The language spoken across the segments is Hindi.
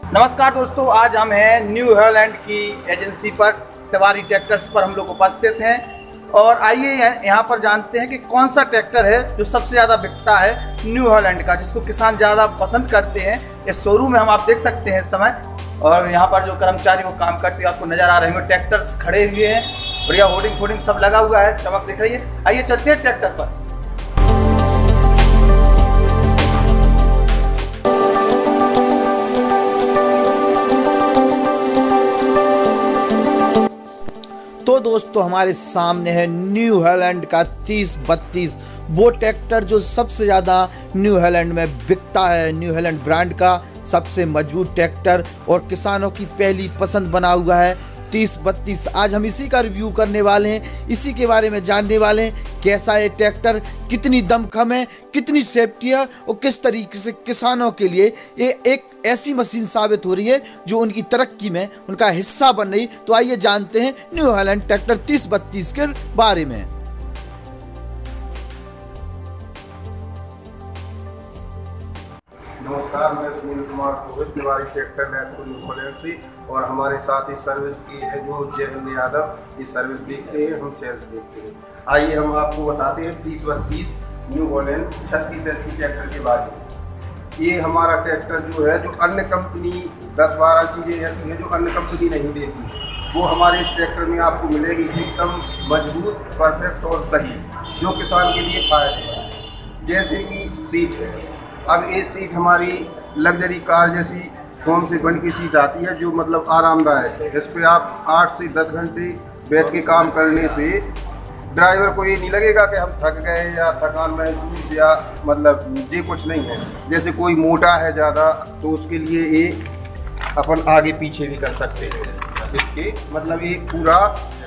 नमस्कार दोस्तों, आज हम हैं न्यू हॉलैंड की एजेंसी पर तिवारी ट्रैक्टर्स पर हम लोग उपस्थित हैं और आइए यहाँ पर जानते हैं कि कौन सा ट्रैक्टर है जो सबसे ज़्यादा बिकता है न्यू हॉलैंड का, जिसको किसान ज़्यादा पसंद करते हैं। इस शोरूम में हम आप देख सकते हैं इस समय, और यहाँ पर जो कर्मचारी वो काम करते हैं आपको नज़र आ रहे होंगे। ट्रैक्टर्स खड़े हुए हैं, बढ़िया होर्डिंग फोर्डिंग सब लगा हुआ है, चमक दिख रही है। आइए चलते हैं ट्रैक्टर पर। तो दोस्तों हमारे सामने है न्यू हॉलैंड का 3032, वो ट्रैक्टर जो सबसे ज़्यादा न्यू हॉलैंड में बिकता है। न्यू हॉलैंड ब्रांड का सबसे मजबूत ट्रैक्टर और किसानों की पहली पसंद बना हुआ है 3032। आज हम इसी का रिव्यू करने वाले हैं, इसी के बारे में जानने वाले हैं कैसा है ट्रैक्टर, कितनी दमखम है, कितनी सेफ्टी है और किस तरीके से किसानों के लिए ये एक ऐसी मशीन साबित हो रही है जो उनकी तरक्की में उनका हिस्सा बन रही। तो आइए जानते हैं न्यू हॉलैंड ट्रैक्टर 3032 के बारे में। नमस्कार, मैं Sunil Kumar Kovil, Tiwari tractor lab New Holland से, और हमारे साथ ही सर्विस की है जो जयहिंद यादव, ये सर्विस देखते हैं, हम सेल्स देखते हैं। आइए हम आपको बताते हैं 3032 न्यू हॉलैंड 36 HP ट्रैक्टर के बारे में। ये हमारा ट्रैक्टर जो है, जो अन्य कंपनी 10-12 चीज़ें ऐसी हैं जो अन्य कंपनी नहीं देती है, वो हमारे इस ट्रैक्टर में आपको मिलेगी एकदम मजबूत, परफेक्ट और सही, जो किसान के लिए फायदेमंद है। जैसे कि सीट है, अब ये सीट हमारी लग्जरी कार जैसी फोम से बन की सीट आती है, जो मतलब आरामदायक है। इस पर आप 8 से 10 घंटे बैठ के काम करने से ड्राइवर को ये नहीं लगेगा कि हम थक गए या थकान महसूस या मतलब ये कुछ नहीं है। जैसे कोई मोटा है ज़्यादा तो उसके लिए ये अपन आगे पीछे भी कर सकते हैं। इसके मतलब ये पूरा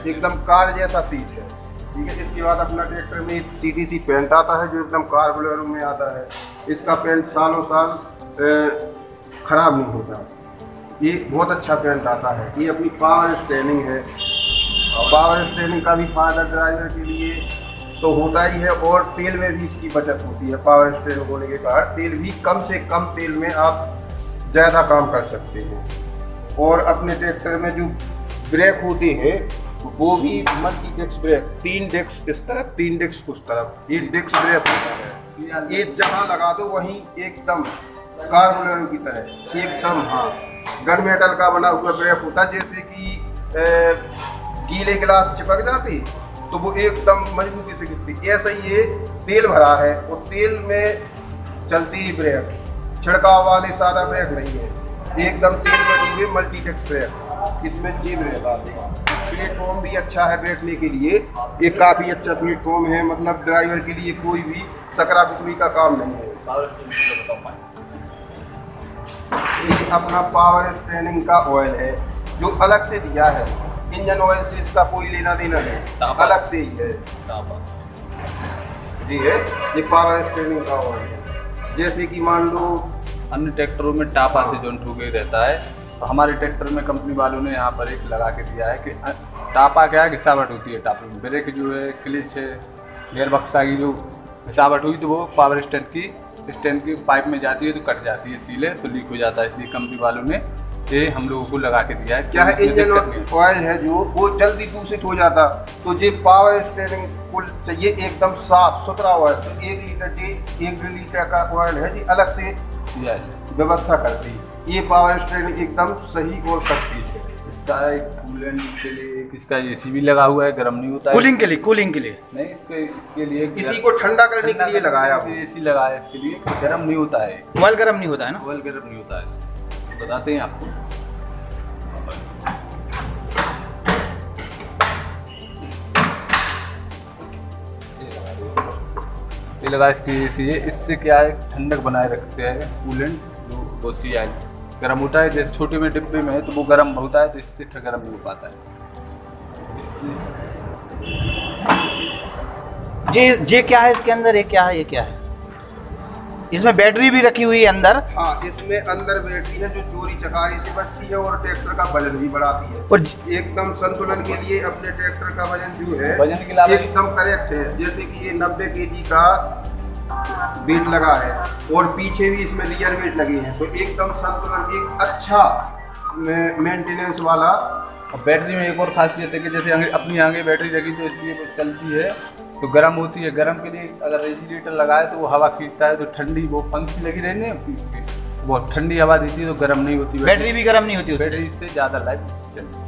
एकदम कार जैसा सीट है, ठीक है। इसके बाद अपना ट्रैक्टर में सीधी सी पेंट आता है जो एकदम कार बोलेरो में आता है। इसका पेंट सालों साल ख़राब नहीं होता, ये बहुत अच्छा पेंट आता है। ये अपनी पावर स्टेयरिंग है, पावर स्टेयरिंग का भी फायदा ड्राइवर के लिए तो होता ही है, और तेल में भी इसकी बचत होती है। पावर स्टेयरिंग होने के कारण तेल भी कम से कम तेल में आप ज़्यादा काम कर सकते हैं। और अपने ट्रैक्टर में जो ब्रेक होते हैं वो भी मल्टी डिस्क ब्रेक, 3 डिस्क इस तरफ 3 डिस्क उस तरफ, एक डिस्क ब्रेक होता है। एक जहाँ लगा दो वहीं एकदम कार बोलेरो की तरह एकदम, हाँ, गन मेटल का बना हुआ ब्रेक होता है। जैसे कि गीले गिलास चिपक जाती तो वो एकदम मजबूती से गिरती, ऐसा ही ये तेल भरा है और तेल में चलती ही ब्रेक, छिड़काव वाले सादा ब्रेक नहीं है, एकदम तेल में डूबे मल्टी डिस्क ब्रेक। इसमें जी ब्रेक आते हैं। प्लेटफॉर्म भी अच्छा है बैठने के लिए, ये काफ़ी अच्छा प्लेटफॉर्म है, मतलब ड्राइवर के लिए कोई भी सकरा कुकरी का काम नहीं है। ये अपना पावर स्टेयरिंग का ऑयल है जो अलग से दिया है, इंजन ऑयल से इसका कोई लेना देना नहीं, अलग से ही है जी है। ये पावर स्टेयरिंग का ऑयल है। जैसे कि मान लो अन्य ट्रैक्टरों में टापा से जो ठुके रहता है, तो हमारे ट्रैक्टर में कंपनी वालों ने यहाँ पर एक लगा के दिया है कि टापा क्या है, घिसावट होती है टापे में, ब्रेक जो है, क्लिच है, गेयर बक्सा की जो घिसावट हुई तो वो पावर स्टैंड की पाइप में जाती है तो कट जाती है, सीले तो लीक हो जाता है। इसलिए कंपनी वालों ने ये हम लोगों को लगा के दिया है। क्या है, इंजन ऑयल है जो वो जल्दी दूषित हो जाता, तो ये पावर स्टेयरिंग को चाहिए एकदम साफ सुथरा ऑयल। तो 1 लीटर का ऑयल है जी, अलग से व्यवस्था करती है। ये पावर स्टेयरिंग एकदम सही और सक्सेस है। इसका एक कूलेंट के लिए इसका एसी भी लगा हुआ है, गर्म नहीं होता है। कूलिंग के लिए नहीं, इसके लिए किसी को ठंडा करने के लिए लगाया, एसी लगाया इसके लिए, गर्म नहीं होता है। ऑयल गर्म नहीं होता है ना, ऑयल गर्म नहीं होता है, बताते हैं आपको। ये लगा इसकी एसी है, इससे क्या है ठंडक बनाए रखते हैं। कूलेंट जो CI गर्म होता है, जैसे छोटे में डिब्बे में है तो वो गर्म होता है, तो इससे गर्म नहीं हो पाता है। ये क्या है इसके अंदर, ये क्या है? इसमें बैटरी भी रखी हुई है अंदर। हाँ, इसमें अंदर बैटरी है जो चोरी चकारी से बचती है और ट्रैक्टर का वजन भी बढ़ाती है। और एकदम संतुलन के लिए अपने ट्रैक्टर का वजन जो है वजन के अलावा एकदम करेक्ट है। जैसे कि ये 90 kg का वेट लगा है और पीछे भी इसमें रियर वेट लगे हैं, तो एकदम संतुलन, एक अच्छा मेंटेनेंस वाला। बैटरी में एक और खासियत है कि जैसे अपनी आगे बैटरी लगी तो इसलिए चलती है तो गर्म होती है। गर्म के लिए अगर रेडिएटर लगाए तो वो हवा खींचता है, तो ठंडी वो पंखी लगी रहती है, वो ठंडी हवा देती है तो गर्म नहीं होती। बैटरी भी गर्म नहीं होती उससे। बैटरी इससे ज़्यादा लाइफ चलती है।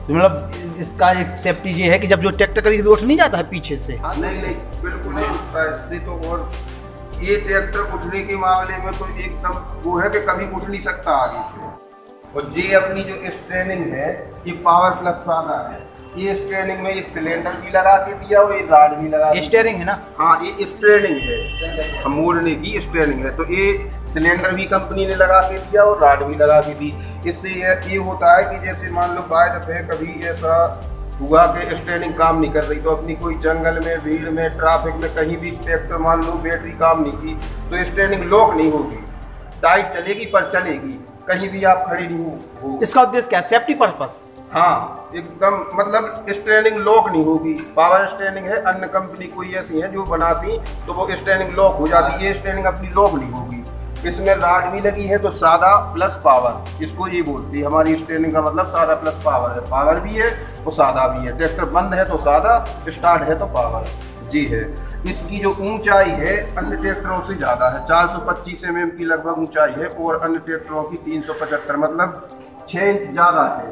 तो मतलब इसका एक सेफ्टी ये है कि जब जो ट्रैक्टर कभी उठ नहीं जाता है पीछे से। नहीं बिल्कुल नहीं उठता इससे तो। और ये ट्रैक्टर उठने के मामले में तो एकदम वो है कि कभी उठ नहीं सकता आगे से। और ये अपनी जो स्ट्रेनिंग है ये पावर प्लस सादा है। ये स्ट्रेनिंग में ये सिलेंडर भी लगा के दिया और ये राड भी लगा, ये स्टीयरिंग है ना। हाँ ये स्ट्रेनिंग है, मोड़ने की स्ट्रेनिंग है। तो ये सिलेंडर भी कंपनी ने लगा के दिया और राड भी लगा के दी। इससे ये होता है कि जैसे मान लो बाय दफे कभी ऐसा हुआ कि स्ट्रेनिंग काम नहीं कर रही, तो अपनी कोई जंगल में, भीड़ में, ट्रैफिक में कहीं भी ट्रैक्टर मान लो बैटरी काम नहीं की तो स्ट्रेनिंग लॉक नहीं होगी, टाइट चलेगी पर चलेगी, कहीं भी आप खड़े नहीं हो। इसका उद्देश्य क्या है? Safety purpose. हाँ एकदम, मतलब स्ट्रेनिंग लॉक नहीं होगी। पावर स्ट्रेनिंग है, अन्य कंपनी कोई ऐसी है जो बनाती तो वो स्ट्रेनिंग लॉक हो जाती, ये स्ट्रेनिंग अपनी लॉक नहीं होगी। इसमें राड भी लगी है तो सादा प्लस पावर, इसको ये बोलती है हमारी स्ट्रेनिंग का मतलब सादा प्लस पावर है। पावर भी है और सादा भी है। ट्रैक्टर बंद है तो सादा, स्टार्ट है तो पावर जी है। इसकी जो ऊंचाई है अन्य ट्रैक्टरों से ज़्यादा है, 425 mm की लगभग ऊंचाई है और अन्य ट्रैक्टरों की 375, मतलब 6 इंच ज़्यादा है।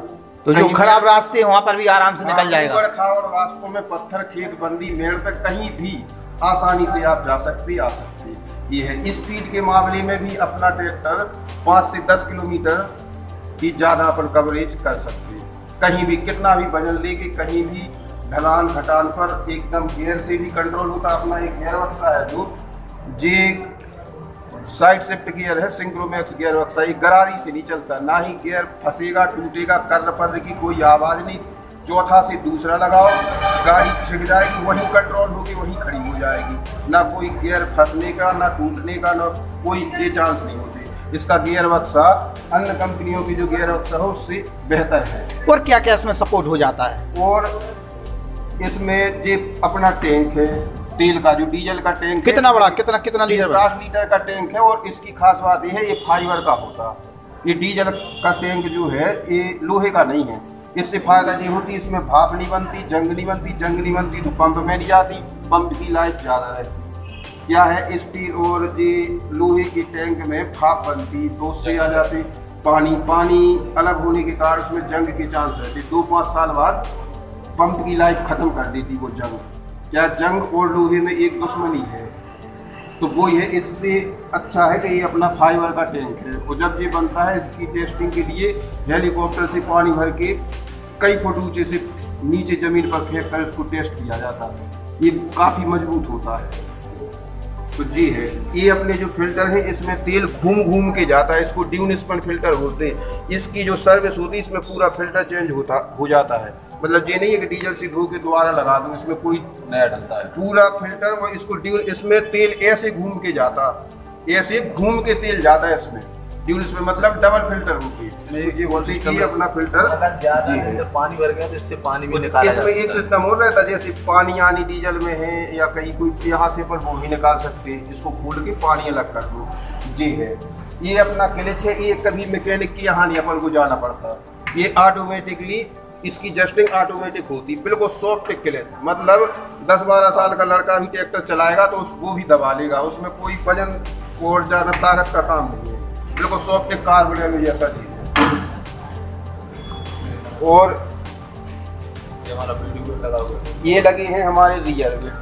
तो जो खराब रास्ते हैं वहाँ पर भी आराम से निकल जाएगा। खावड़ रास्तों में पत्थर, खेत, बंदी, मेड़ तक कहीं भी आसानी से आप जा सकते आ सकते। ये है स्पीड के मामले में भी अपना ट्रैक्टर 5 से 10 किलोमीटर की ज़्यादा अपन कवरेज कर सकते। कहीं भी कितना भी वजन लेके कहीं भी ढलान घटान पर एकदम गियर से भी कंट्रोल होता। अपना एक गियर बक्सा है जो जे साइड शिफ्ट गियर है, सिंक्रोमैक्स गियर बक्सा, ये गरारी से नहीं चलता, ना ही गियर फंसेगा टूटेगा, कर्र पर्र की कोई आवाज़ नहीं। चौथा से दूसरा लगाओ, गाड़ी छिक जाएगी, वहीं कंट्रोल होगी, वहीं खड़ी हो जाएगी। ना कोई गियर फंसने का, ना टूटने का, ना कोई ये चांस नहीं होते। इसका गियर बक्सा अन्य कंपनियों की जो गियर बक्सा हो उससे बेहतर है। और क्या क्या इसमें सपोर्ट हो जाता है? और इसमें जो अपना टैंक है तेल का, जो डीजल का टैंक कितना बड़ा, कितना लीटर? 60 लीटर का टैंक है। और इसकी खास बात यह है ये फाइबर का होता। ये डीजल का टैंक जो है ये लोहे का नहीं है। इससे फायदा ये होती है इसमें भाप नहीं बनती, जंग नहीं बनती, जंग नहीं बनती तो पंप में नहीं जाती, पंप की लाइफ ज़्यादा रहती। क्या है स्टील और ये लोहे के टैंक में भाप बनती तो उससे आ जाते पानी अलग होने के कारण उसमें जंग के चांस रहते। 2-5 साल बाद पंप की लाइफ ख़त्म कर देती वो जंग। क्या जंग और लोहे में एक दुश्मनी है तो वो है। इससे अच्छा है कि ये अपना फाइबर का टैंक है। और जब ये बनता है इसकी टेस्टिंग के लिए हेलीकॉप्टर से पानी भर के कई फुट ऊंचे से नीचे ज़मीन पर फेंक कर इसको टेस्ट किया जाता है। ये काफ़ी मजबूत होता है। तो जी है, ये अपने जो फिल्टर है इसमें तेल घूम के जाता है, इसको ड्यून स्पन फिल्टर बोलते हैं। इसकी जो सर्विस होती है इसमें पूरा फिल्टर चेंज हो जाता है। मतलब ये नहीं है कि डीजल से धो के दोबारा लगा दूँ, इसमें कोई नया डलता है पूरा फिल्टर। और इसको ड्यूल, इसमें तेल ऐसे घूम के जाता, ऐसे घूम के तेल जाता है इसमें ड्यूल में, मतलब डबल फिल्टर होती है। ये बोलते हैं अपना फिल्टर जी पानी भर गया तो इससे पानी भी निकाला इसमें एक सिस्टम और रहता है, जैसे पानी आनी डीजल में है या कहीं कोई यहाँ से पर वो भी निकाल सकते हैं। इसको खोल के पानी अलग कर दो जी है। ये अपना क्लच है, ये कभी मैकेनिक के यहाँ नहीं अपन को जाना पड़ता। ये ऑटोमेटिकली इसकी जस्टिंग ऑटोमेटिक होती, बिल्कुल सॉफ्ट क्लच। मतलब 10-12 साल का लड़का भी ट्रैक्टर चलाएगा तो वो भी दबा लेगा, उसमें कोई वजन और ज़्यादा ताकत का काम नहीं है, बिल्कुल सॉफ्ट कार्बोरेटर जैसा चीज़ है। और ये हमारा बिल्डिंग वेट लगा हुआ है, ये लगे हैं हमारे रियर वेट,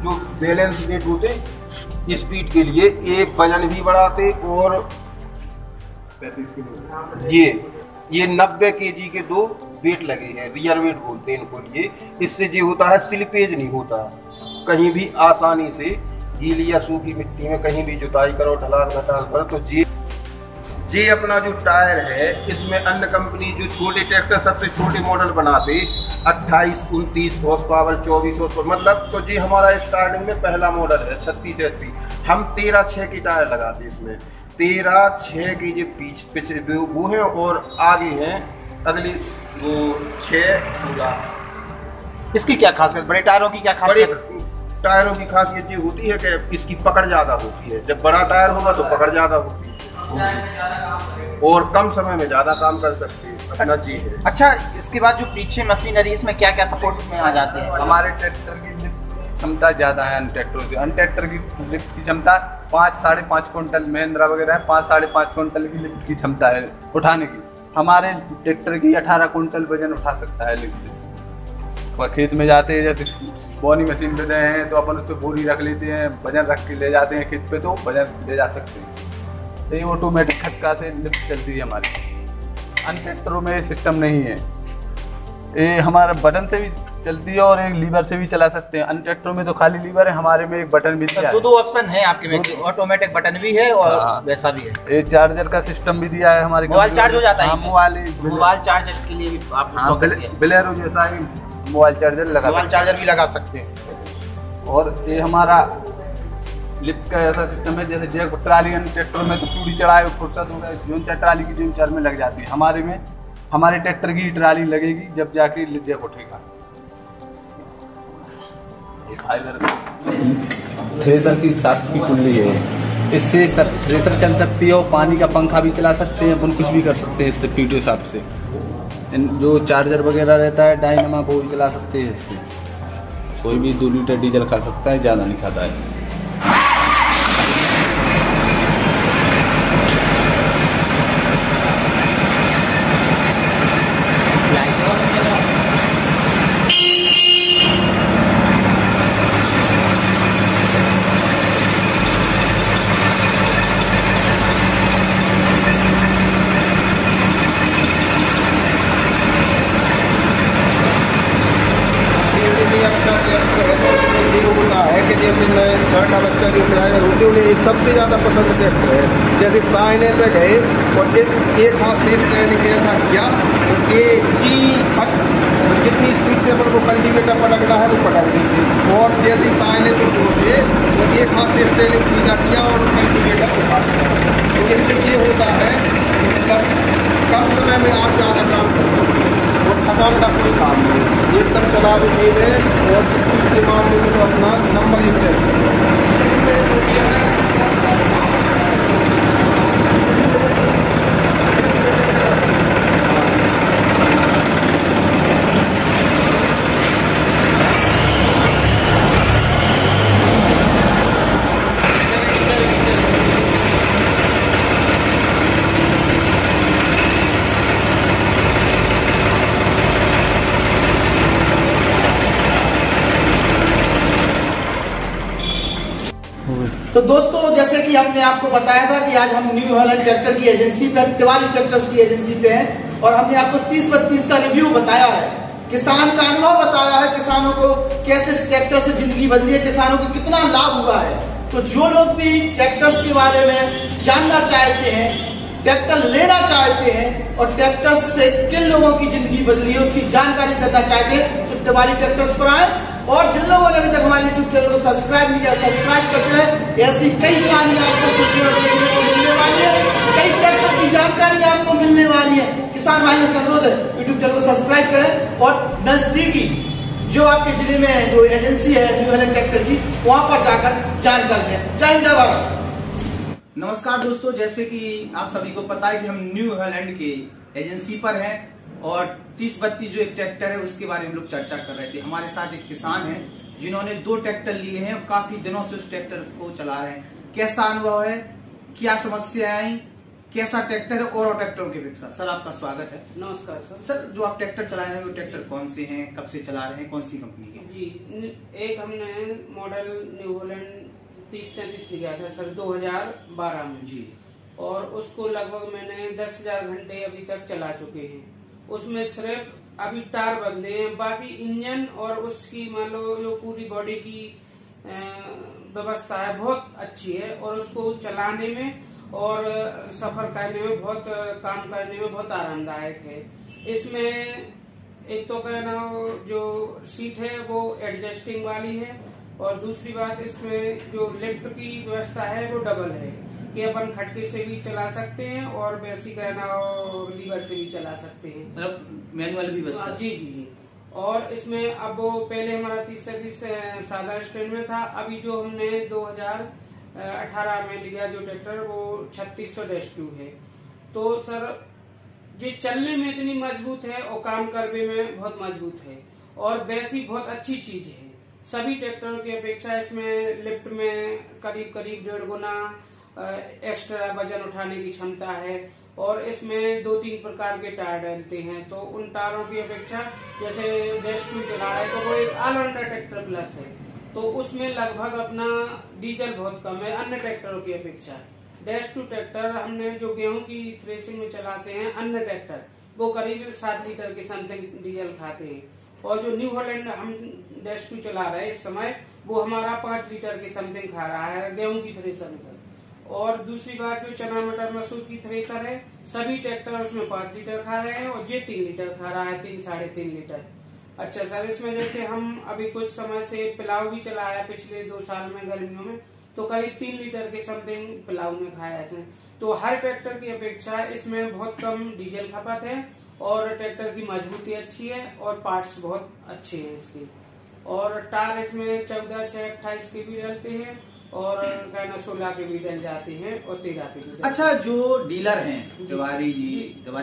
जो बैलेंस वेट होते स्पीड के लिए, ये वजन भी बढ़ाते। और 35 किलो ये 90 kg के 2 वेट लगे हैं, रियर वेट बोलते हैं इनको लिए। इससे जो होता है स्लिपेज नहीं होता, कहीं भी आसानी से गीली या सूखी मिट्टी में कहीं भी जुताई करो ढलान घटान पर। तो ये अपना जो टायर है इसमें अन्य कंपनी जो छोटे ट्रैक्टर सबसे छोटे मॉडल बनाते 28-29 हॉर्स पावर 24 हॉर्स पावर, मतलब तो ये हमारा स्टार्टिंग में पहला मॉडल है 36 HP। हम 13/6 की टायर लगाते इसमें, 13/6 की जो पीछे वो है और आगे हैं अगली वो 6-16। इसकी क्या खासियत, बड़े टायरों की क्या खासियत? टायरों की खासियत ये होती है कि इसकी पकड़ ज़्यादा होती है। जब बड़ा टायर होगा तो पकड़ ज़्यादा होगी और कम समय में ज़्यादा काम कर सकती है, अपना चीज़ है। अच्छा, इसके बाद जो पीछे मशीनरी इसमें क्या क्या सपोर्ट में आ जाते हैं? हमारे ट्रैक्टर की लिफ्ट क्षमता ज़्यादा है अन ट्रैक्टरों से। अन ट्रैक्टर की लिफ्ट की क्षमता 5-5.5 क्विंटल, महिंद्रा वगैरह है 5-5.5 क्विंटल की लिफ्ट की क्षमता है उठाने की। हमारे ट्रैक्टर की 18 क्विंटल वजन उठा सकता है लिफ्ट से। खेत में जाते हैं, जैसे बोनी मशीन पे गए हैं तो अपन उस पर बोरी रख लेते हैं, वजन रख के ले जाते हैं खेत पे, तो वजन ले जा सकते हैं। ये ऑटोमेटिक खटका से लिफ्ट चलती है हमारी। अन ट्रैक्टरों में ये सिस्टम नहीं है। ये हमारा बटन से भी चलती है और एक लीवर से भी चला सकते हैं। अन ट्रैक्टरों में तो खाली लीवर है, हमारे में एक बटन भी दिया है। दो ऑप्शन है आपके में, ऑटोमेटिक बटन भी है और वैसा भी है। एक चार्जर का सिस्टम भी दिया है हमारे। मोबाइल चार्ज हो जाता है? मोबाइल चार्जर के लिए भी आप बिलेरो जैसा ही मोबाइल चार्जर भी लगा सकते हैं। और ये हमारा लिफ्ट का ऐसा सिस्टम है, जैसे जैक ट्राली ट्रैक्टर में तो चूड़ी चढ़ाए फुर्सत हो गया, जोन चार ट्राली की जोन चार में लग जाती है। हमारे में हमारे ट्रैक्टर की ट्राली लगेगी जब जाके जैक उठेगा। थ्रेसर की 7 की कुल्ली है, इससे सब थ्रेसर चल सकती है और पानी का पंखा भी चला सकते हैं, अपन कुछ भी कर सकते हैं इससे। पीटो साहब से जो चार्जर वगैरह रहता है डायनामा वो भी चला सकते हैं इससे। कोई भी 2 लीटर डीजल खा सकता है, ज़्यादा नहीं खाता है। जैसे मैं घर का बच्चा जो ड्राइवर होते उन्हें ये सबसे ज़्यादा पसंद ट्रैक्टर है। जैसे साइने पे गए और एक हाथ से ट्रेनिंग ऐसा किया तो ये जी खट जितनी स्पीड से अपन को कल्टीवेटर पटकना है वो पटक दीजिए। और जैसे साइने पे पहुँचे तो एक हाथ से ट्रेनिंग सीधा किया और कल्टीवेटर उठा दिया। तो इससे ये होता है मतलब कम समय में आप ज़्यादा काम कर सकते हैं और थकान का कोई काम नहीं, एकदम चला भी नहीं है। और स्पीड के मामले में तो अपना नंबर ही तो दोस्तों, जैसे कि हमने आपको बताया था कि आज हम न्यू हॉलैंड ट्रैक्टर की एजेंसी पे, तिवारी ट्रैक्टर्स की एजेंसी पे हैं और हमने आपको 30-32 का रिव्यू बताया है, किसान का अनुभव बताया है, किसानों को कैसे इस ट्रैक्टर से जिंदगी बदली है, किसानों को कितना लाभ हुआ है। तो जो लोग भी ट्रैक्टर्स के बारे में जानना चाहते हैं, ट्रैक्टर लेना चाहते हैं और ट्रैक्टर से किन लोगों की जिंदगी बदली है उसकी जानकारी करना चाहते हैं तो तिवारी ट्रैक्टर्स पर आए। और जिन लोगों ने अभी तक हमारे YouTube चैनल को सब्सक्राइब नहीं किया, सब्सक्राइब करते हैं। ऐसी कई कहानियां आपको सुनने और देखने को मिलने वाली है, कई ट्रैक्टर की जानकारी आपको मिलने वाली है। किसान भाइयों से अनुरोध है YouTube चैनल को सब्सक्राइब करें और नजदीकी जो आपके जिले में जो एजेंसी है न्यू हॉलैंड ट्रैक्टर की, वहां पर जाकर जानकारी लें। जय हिंद, जय भारत। नमस्कार दोस्तों, जैसे कि आप सभी को पता है कि हम न्यू हॉलैंड की एजेंसी पर हैं और 30-32 जो एक ट्रैक्टर है उसके बारे में हम लोग चर्चा कर रहे थे। हमारे साथ एक किसान है जिन्होंने 2 ट्रैक्टर लिए हैं और काफी दिनों से उस ट्रैक्टर को चला रहे हैं। कैसा अनुभव है, क्या समस्या आई, कैसा ट्रैक्टर है और ट्रैक्टरों की अपेक्षा। सर आपका स्वागत है। नमस्कार सर। सर जो आप ट्रैक्टर चलाए हैं वो ट्रैक्टर कौन से हैं, कब से चला रहे हैं, कौन सी कंपनी के? जी, एक हमने मॉडल न्यू हॉलैंड 3037 लिया था सर 2012 में जी, और उसको लगभग मैंने 10,000 घंटे अभी तक चला चुके हैं। उसमें सिर्फ अभी टायर बदले हैं, बाकी इंजन और उसकी मान लो जो पूरी बॉडी की व्यवस्था है बहुत अच्छी है और उसको चलाने में और सफर करने में बहुत काम करने में बहुत आरामदायक है। इसमें एक तो कहना जो सीट है वो एडजस्टिंग वाली है और दूसरी बात इसमें जो लिफ्ट की व्यवस्था है वो डबल है कि अपन खटके से भी चला सकते हैं और वैसी कहना लीवर से भी चला सकते हैं, मतलब मैनुअल भी व्यवस्था। जी जी जी। और इसमें अब वो पहले हमारा 30 सादा स्टैंड में था, अभी जो हमने 2018 में लिया जो ट्रैक्टर वो 3600-2 है। तो सर ये चलने में इतनी मजबूत है और काम करने में बहुत मजबूत है और वैसी बहुत अच्छी चीज है। सभी ट्रैक्टरों की अपेक्षा इसमें लिफ्ट में करीब 1.5 गुना एक्स्ट्रा वजन उठाने की क्षमता है और इसमें 2-3 प्रकार के टायर डलते हैं। तो उन टायरों की अपेक्षा जैसे -2 चला है तो वो एक ऑलराउंडर ट्रैक्टर प्लस है, तो उसमें लगभग अपना डीजल बहुत कम है अन्य ट्रैक्टरों की अपेक्षा। -2 ट्रैक्टर हमने जो गेहूं की थ्रेसिंग में चलाते हैं अन्य ट्रैक्टर वो करीब 7 लीटर के समथिंग डीजल खाते हैं, और जो न्यू हॉलैंड हम -2 चला रहे हैं इस समय वो हमारा 5 लीटर के समथिंग खा रहा है गेहूं की थ्रेसर में। और दूसरी बात जो चना मटर मसूर की थ्रेसर है सभी ट्रैक्टर उसमें 5 लीटर खा रहे हैं और ये 3 लीटर खा रहा है, 3-3.5 लीटर। अच्छा सर, इसमें जैसे हम अभी कुछ समय से पिलाव भी चलाया पिछले 2 साल में गर्मियों में, तो करीब 3 लीटर के समथिंग पिलाव में खाया इसमें। तो हर ट्रैक्टर की अपेक्षा इसमें बहुत कम डीजल खपत है और ट्रैक्टर की मजबूती अच्छी है और पार्ट्स बहुत अच्छे हैं इसके। और टायर इसमें 14-6-28 के भी डलते हैं और 16 के भी डल जाते हैं और 13 के भी। अच्छा, जो डीलर हैं तिवारी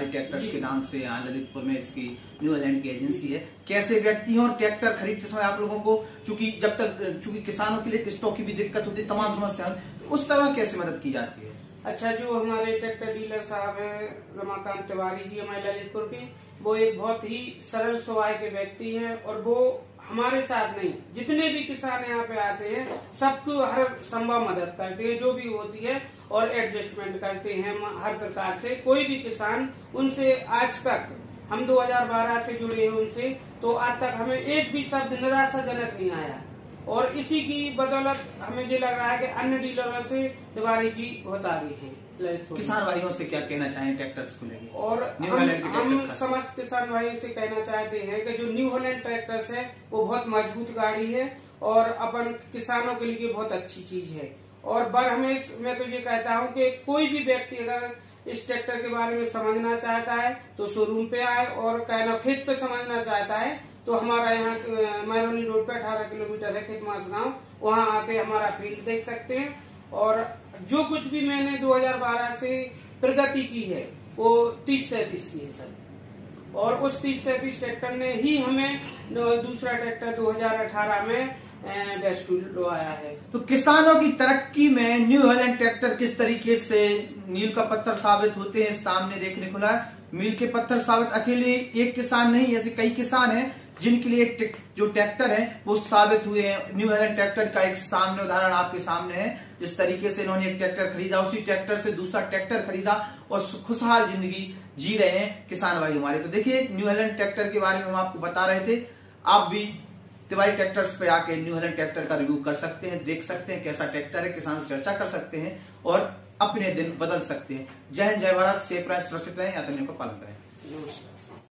ट्रैक्टर्स के नाम से यहाँ ललितपुर में इसकी न्यू हॉलैंड की एजेंसी है, कैसे व्यक्ति हैं और ट्रैक्टर खरीदते समय आप लोगों को चूंकि किसानों के लिए किस्तों की भी दिक्कत होती है, तमाम समस्या, उस तरह कैसे मदद की जाती है? अच्छा, जो हमारे ट्रैक्टर डीलर साहब हैं रमाकांत तिवारी जी हमारे ललितपुर के, वो एक बहुत ही सरल स्वभाव के व्यक्ति हैं और वो हमारे साथ नहीं जितने भी किसान यहाँ पे आते हैं सबको हर संभव मदद करते हैं जो भी होती है और एडजस्टमेंट करते हैं हर प्रकार से। कोई भी किसान उनसे आज तक, हम 2012 से जुड़े हैं उनसे, तो आज तक हमें एक भी शब्द निराशाजनक नहीं आया और इसी की बदौलत हमें ये लग रहा है कि अन्य डीलरों से तिवारी जी बहुत आगे हैं। किसान भाइयों से क्या कहना चाहें ट्रैक्टर्स को लेकर? और हम समस्त किसान भाइयों से कहना चाहते हैं कि जो न्यू हॉलैंड ट्रैक्टर्स है वो बहुत मजबूत गाड़ी है और अपन किसानों के लिए बहुत अच्छी चीज है। और मैं तो ये कहता हूँ कि कोई भी व्यक्ति अगर इस ट्रैक्टर के बारे में समझना चाहता है तो शोरूम पे आए, और कहना खेत पे समझना चाहता है तो हमारा यहाँ मैरोनी रोड पे 18 किलोमीटर है खेतमास गाँव, वहाँ आके हमारा फील्ड देख सकते हैं। और जो कुछ भी मैंने 2012 से प्रगति की है वो 30-37 की है सर, और उस 30-37 ट्रैक्टर ने ही हमें दूसरा ट्रैक्टर 2018 में -2 लवाया है। तो किसानों की तरक्की में न्यू हॉलैंड ट्रैक्टर किस तरीके से मील का पत्थर साबित होते हैं सामने देखने को मिला। मील के पत्थर साबित अकेले एक किसान नहीं, ऐसे कई किसान हैं जिनके लिए जो ट्रैक्टर है वो साबित हुए हैं। न्यू हॉलैंड ट्रैक्टर का एक सामने उदाहरण आपके सामने है, जिस तरीके से इन्होंने एक ट्रैक्टर खरीदा, उसी ट्रैक्टर से दूसरा ट्रैक्टर खरीदा और खुशहाल जिंदगी जी रहे हैं किसान भाई हमारे। तो देखिए, न्यू हॉलैंड ट्रैक्टर के बारे में हम आपको बता रहे थे, आप भी तिवारी ट्रैक्टर्स पे आके न्यू हॉलैंड ट्रैक्टर का रिव्यू कर सकते हैं, देख सकते हैं कैसा ट्रैक्टर है, किसान से चर्चा कर सकते हैं और अपने दिन बदल सकते हैं। जय हिंद, जय भारत, सेफ रहें, सुरक्षित रहें, यात्रा का पालन करें। नमस्कार।